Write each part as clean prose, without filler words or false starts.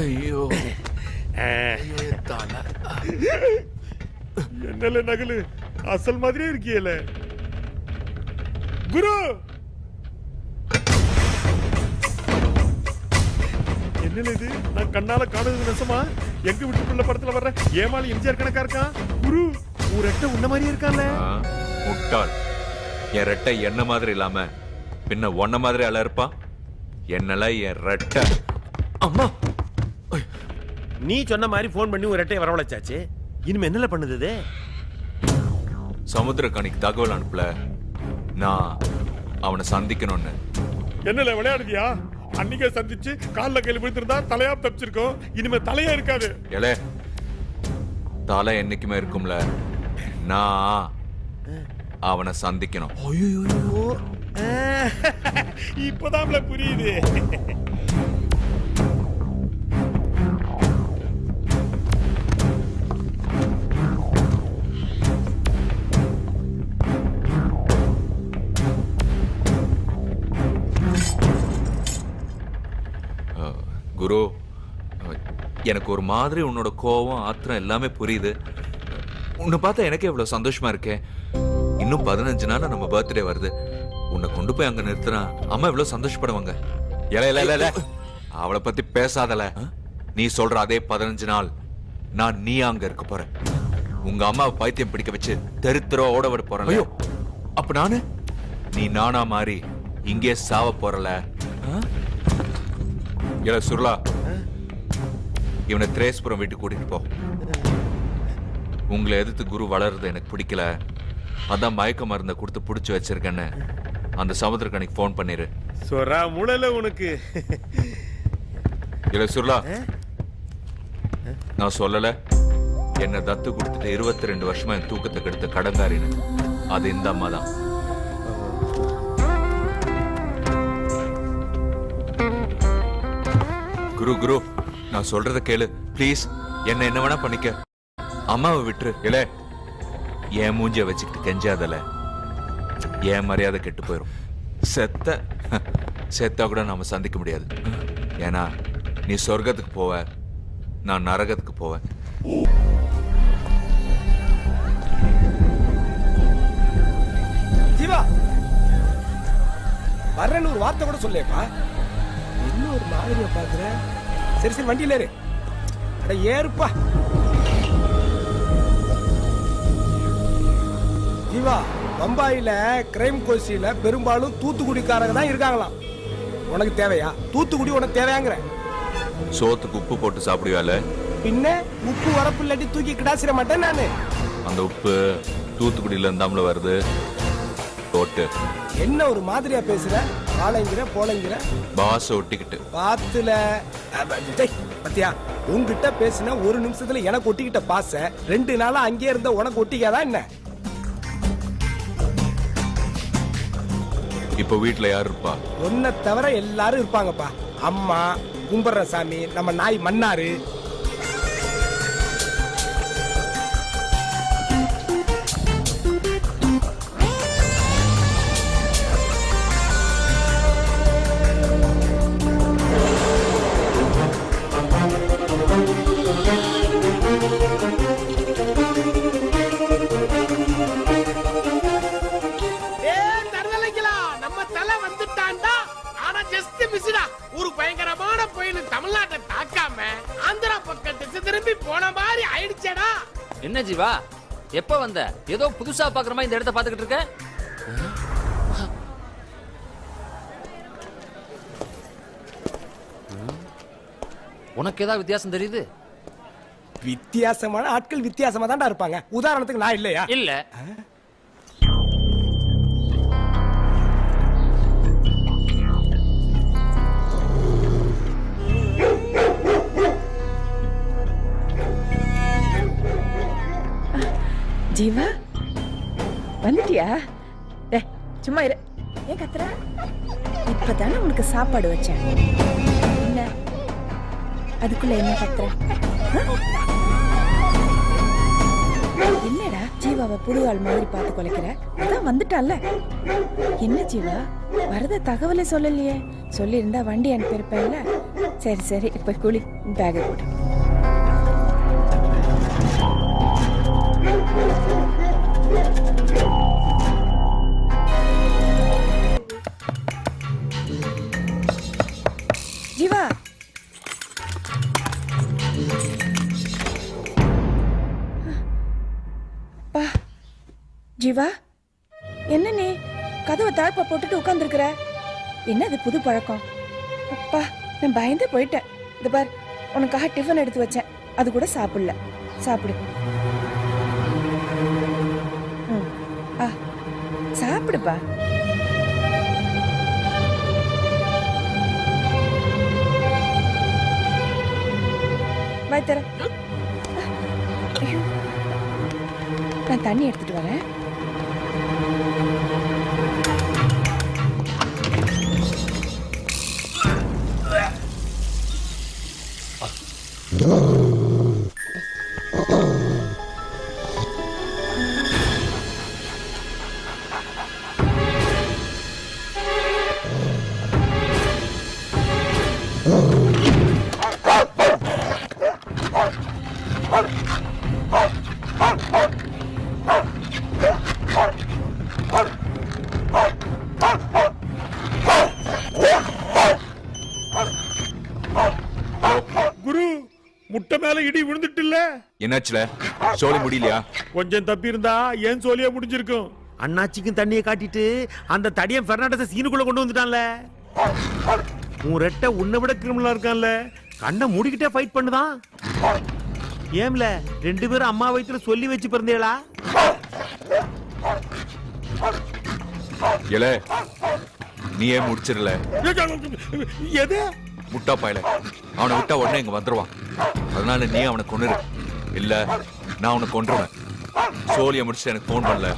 ஐயோ தலை என்னல நகலு அசல் மாதிரியே இருக்கியல குரு. என்னல இது, நான் கண்ணால காணுது நெசமா? எங்க வீட்டுக்குள்ள படத்துல வர்ற ஏமாளி எம்ஜிஆர் கணக்கா இருக்கான் குரு. ஒரு ரெட்டை உன்ன மாதிரியே இருக்கான்ல. முட்டாள், என் ரெட்டை என்ன மாதிரி இல்லாம பின்ன ஒன்ன மாதிரி அல இருப்பான். என்னல என் ரெட்டை. அம்மா, நீ சொன்ன மாதிரி போன் பண்ணி ஒரு ரெட்டையை வரவழைச்சாச்சு. இனிமே என்னல பண்ணுது? சமுத்திரக்கணிக்கு தகவல் அனுப்பல, நான் அவனை சந்திக்கணும்னு. என்னல விளையாடுதியா? அன்னைக்கே சந்திச்சு கால்ல கையில விழுந்திருந்தா தலையா தப்பிச்சிருக்கோம். இனிமே தலையா இருக்காது. ஏலே, தலை என்னைக்குமே இருக்கும்ல. நான் அவனை சந்திக்கணும். இப்பதான் புரியுது. குரு, எனக்கு ஒரு மாதிரி உன்னோட கோவம் ஆத்திரம் எல்லாமே புரியுது. உன்னை பார்த்தா எனக்கே இவ்வளவு சந்தோஷமா இருக்கேன். இன்னும் 15 நாள் நம்ம பர்த்டே வருது. உன்னை கொண்டு போய் அங்க நிறுத்தினா அம்மா எவ்வளவு சந்தோஷப்படுவாங்க. அவளை பத்தி பேசாதல. நீ சொல்ற அதே 15 நாள் நான் நீ அங்க இருக்க போறேன். உங்க அம்மாவை பைத்தியம் பிடிக்க வச்சு தெருத்திரோ ஓட விட போறேன். ஐயோ, அப்ப நானு நீ நானா மாறி இங்கே சாவ போறல. சுருளா, இவனை திரேஸ்புரம் வீட்டுக்கு கூட்டிட்டு போ. உங்களை எதிர்த்து குரு வளருது எனக்கு பிடிக்கல. அதான் மயக்க மருந்தை கொடுத்து பிடிச்சு வச்சிருக்கேன்னு அந்த சமுத்திரக்கணிக்கு போன் பண்ணிரு. சொரா முழல உனக்கு. இல்ல சுருளா, நான் சொல்லல என்ன தத்து கொடுத்துட்டு 22 வருஷமா என் தூக்கத்தை கெடுத்த கடங்காரின்னு. அது இந்த அம்மா தான். குரு குரு, நான் சொல்றத கேளு ப்ளீஸ். என்ன வேணா பண்ணிக்க, அம்மாவை விட்டுரு. இல்ல என் மூஞ்சிய வச்சுக்கிட்டு கெஞ்சாதல, என் மரியாதை கெட்டு போயிடும். செத்தா கூட நாம சந்திக்க முடியாது. ஏன்னா நீ சொர்க்கத்துக்கு போவ, நான் நரகத்துக்கு போவேன். ஜீவா, வர்றேன்னு ஒரு வார்த்தை கூட சொல்லேப்பா. இன்னும் ஒரு மாதிரியா பாக்குற? சரி சரி, வண்டியில ஏறு. அட ஏறுப்பா. ஜீவா, பம்பாயில கிரைம் கோசியில பெரும்பாலும் தூத்துக்குடிக்காரங்க தான் இருக்காங்களாம். உனக்கு தேவையா? தூத்துக்குடி உனக்கு தேவையாங்கிற? சோத்துக்கு உப்பு போட்டு சாப்பிடுவால? பின்ன உப்பு வரப்பு இல்லாட்டி தூக்கி கிடாசிட மாட்டேன் நானு. அந்த உப்பு தூத்துக்குடியில இருந்தாமல வருது. போட்டு என்ன ஒரு மாதிரியா பேசுற? பாலைங்கிற போலைங்கிற பாஸ் ஒட்டிக்கிட்டு பாத்துல பத்தியா? உங்ககிட்ட பேசின ஒரு நிமிஷத்துல எனக்கு ஒட்டிக்கிட்ட பாச 2 நாளா அங்கே இருந்த உனக்கு ஒட்டிக்காதான் என்ன? இப்ப வீட்டுல யாரு இருப்பா? உன்னை தவிர எல்லாரும் இருப்பாங்கப்பா. அம்மா, கும்பர சாமி, நம்ம நாய் மன்னாரு. ஒரு பயங்கரமான புயல் தமிழ்நாட்டை தாக்காம ஆந்திரா பக்கம் திசை திரும்பி போன மாதிரி ஆயிடுச்சேடா. என்ன ஜீவா, எப்ப வந்த? ஏதோ புதுசா பாக்குற மாதிரி இந்த இடத்தை பாத்துக்கிட்டு இருக்க. உனக்கு ஏதாவது வித்தியாசம் தெரியுது? வித்தியாசமான ஆட்கள் வித்தியாசமா தான்டா இருப்பாங்க. உதாரணத்துக்கு நான் இல்லையா? இல்ல. ஜீவா, வந்துட்டியா? சும்மா இரு. ஏன் கத்துற? இப்பதானே உனக்கு சாப்பாடு வச்சேன். என்ன அதுக்குள்ள என்ன கத்துற? என்னடா ஜீவாவை புழுவாள் மாதிரி பார்த்து கொலைக்கிற? அதான் வந்துட்டால. என்ன ஜீவா, வரத தகவலே சொல்லலையே. சொல்லியிருந்தா வண்டி அனுப்பியிருப்பேன்ல. சரி சரி, இப்ப குளி, பேக்கை போடு. ஜீவா, பா ஜீவா, என்ன நீ கதவை தாழ்ப்பா போட்டுட்டு உட்கார்ந்துருக்கிற? என்ன அது புது பழக்கம்? அப்பா, நான் பயந்தே போயிட்டேன். இந்த பார், உனக்காக டிஃபன் எடுத்து வச்சேன், அது கூட சாப்பிடல. சாப்பிடு. ஆ, சாப்பிடுப்பா. வாய் தர. ஐயோ, நான் தண்ணி எடுத்துட்டு வரேன். குரு, முட்டை மேல இடி விழுந்துட்டுல? என்னாச்சுல? சோலி முடியலையா? கொஞ்சம் தப்பி இருந்தா ஏன் சோலியா முடிஞ்சிருக்கும். அண்ணாச்சிக்கும் தண்ணியை காட்டிட்டு அந்த தடியன் பெர்னாண்டஸ சீனுக்குள்ள கொண்டு வந்துட்டான்ல. உன் ரெட்டை உன்னை விட கிரிமினலா இருக்கான்ல. கண்ணை மூடிக்கிட்டே ஃபைட் பண்ணுதான். ஏம்ல, 2 பேரும் அம்மா வயித்துல சொல்லி வச்சு பிறந்தேளா? எல, நீ ஏன் முடிச்சிடல? எது? முட்டா பாயல, அவனை விட்டா உடனே இங்க வந்துருவான். அதனால நீ அவனை கொன்னுரு, இல்ல நான் அவனை கொன்றுவேன். சோலியை முடிச்சுட்டு எனக்கு போன் பண்ணல.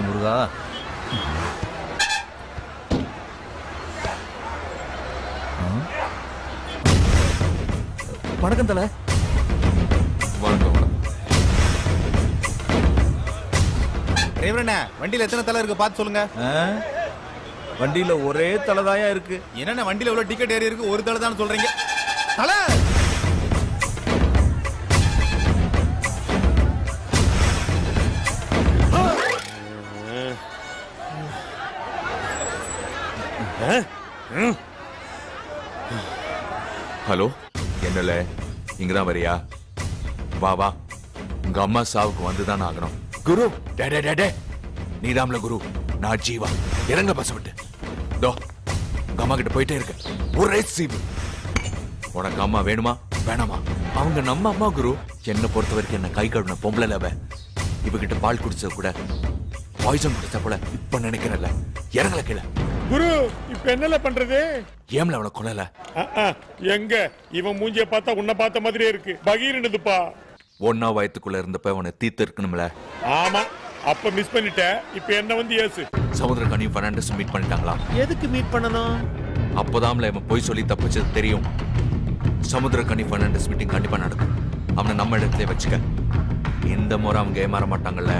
முருகா, வணக்கம் தல. வணக்கம் வணக்கம். டிரைவரண்ணே, வண்டியில எத்தனை தலை இருக்கு பார்த்து சொல்லுங்க. வண்டியில ஒரே தலைதாயா இருக்கு. என்னென்ன வண்டியில எவ்வளவு டிக்கெட் ஏறி இருக்கு, ஒரு தலை தான் சொல்றீங்க? தலை ஹலோ, என்னல இங்கதான் வரியா? வா வா, உங்க அம்மா சாவுக்கு வந்துதான் ஆகணும். குரு, டே நீதாம்ல குரு, நான் ஜீவா. இறங்க பஸ் விட்டு. தோ உங்க அம்மா கிட்ட போயிட்டே இருக்க. ஒரே சீவு. உனக்கு அம்மா வேணுமா வேணாமா? அவங்க நம்ம அம்மா குரு. என்ன பொறுத்த வரைக்கும் என்ன கை கழுவின பொம்பளை லவ. இவகிட்ட பால் குடிச்ச கூட பாய்சன் குடிச்ச போல இப்ப நினைக்கிறல்ல. இறங்கல கீழே. குரு, இப்ப என்னல பண்றது? ஏம்ல அவனை கொல்லல? எங்க இவன் மூஞ்சிய பார்த்தா உன்னை பார்த்த மாதிரியே இருக்கு. பகீர்னுதுப்பா. ஒன்னா வயத்துக்குள்ள இருந்தப்ப அவனை தீர்த்து இருக்கணும்ல. ஆமா, அப்ப மிஸ் பண்ணிட்ட. இப்ப என்ன வந்து ஏசு. சமுத்திரக்கனியும் பெர்னாண்டஸ் மீட் பண்ணிட்டாங்களா? எதுக்கு மீட் பண்ணணும்? அப்போதான்ல இவன் போய் சொல்லி தப்பிச்சது தெரியும். சமுத்திரக்கனி பெர்னாண்டஸ் மீட்டிங் கண்டிப்பா நடக்கும். அவனை நம்ம இடத்துல வச்சுக்க. இந்த முறை அவங்க ஏமாற மாட்டாங்கல்ல.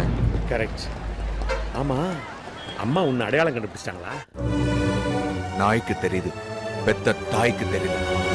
கரெக்ட். ஆமா, அம்மா உன்னை அடையாளம் கண்டுபிடிச்சிட்டாங்களா? நாய்க்கு தெரியுது, பெத்த தாய்க்கு தெரியல.